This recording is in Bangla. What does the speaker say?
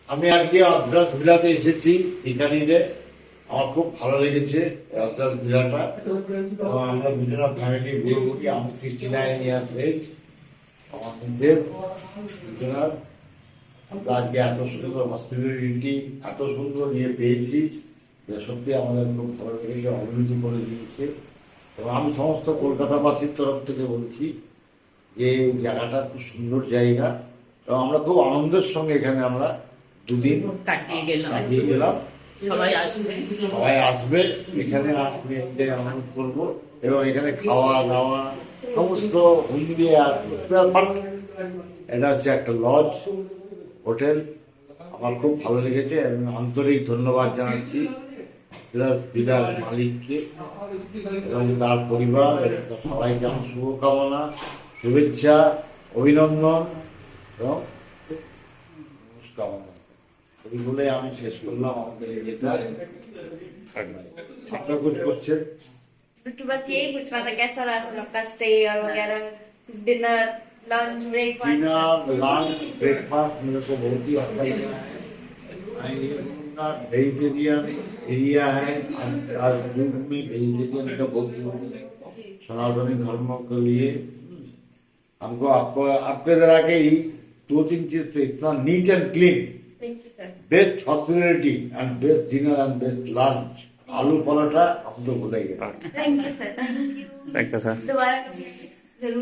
আমি আজকে অদ্রাস ভিলাতে এসেছি এখানে আমার খুব ভালো লেগেছে অদ্রাস ভিলাটা। আমরা বিভিন্ন ফ্যামিলি ঘুরি, আমি 69 ইয়ার্স এজ, আমার মিসেস আজকে এত সুন্দর হসপিটালিটি, এত সুন্দর ইয়ে পেয়েছি যে সত্যি আমাদের খুব ভালো লেগেছে, অভিভূত করে দিয়েছে। এবং আমি সমস্ত কলকাতাবাসীর তরফ থেকে বলছি যে জায়গাটা খুব সুন্দর জায়গা এবং আমরা খুব আনন্দের সঙ্গে এখানে আমরা দুদিন কাটিয়ে গেলাম। সবাই আসবে এখানে, আমি অনুরোধ করবো। এবং এখানে খাওয়া দাওয়া সমস্ত হুন্ডি আর এটা হচ্ছে একটা লজ হোটেল। আমার খুব ভালো লেগেছে এবং আন্তরিক ধন্যবাদ জানাচ্ছি ভিলার মালিককে এবং তার পরিবার, সবাইকে আমার শুভকামনা, শুভেচ্ছা, অভিনন্দন এবং নমস্কামনা। এই বলে আমি শেষ করলাম আমাদের এটা। আপনার कुछ क्वेश्चन? तो बस यही पूछना था कैसा रहा सब आपका स्टे और वगैरह, dinner lunch breakfast? Dinner lunch breakfast मेरे को बहुत ही अच्छा लगा है। वेजिटेरियन एरिया है, आज युग में वेजिटेरियन का बहुत जरूरी है सनातनी धर्म के लिए। हमको आपको आपके इधर आके ही 2-3 चीज थे, इतना neat and clean, best hospitality and best dinner and best lunch. आलू पराठा हम तो भूल गए। Thank you sir, thank you sir. दोबारा जरूर।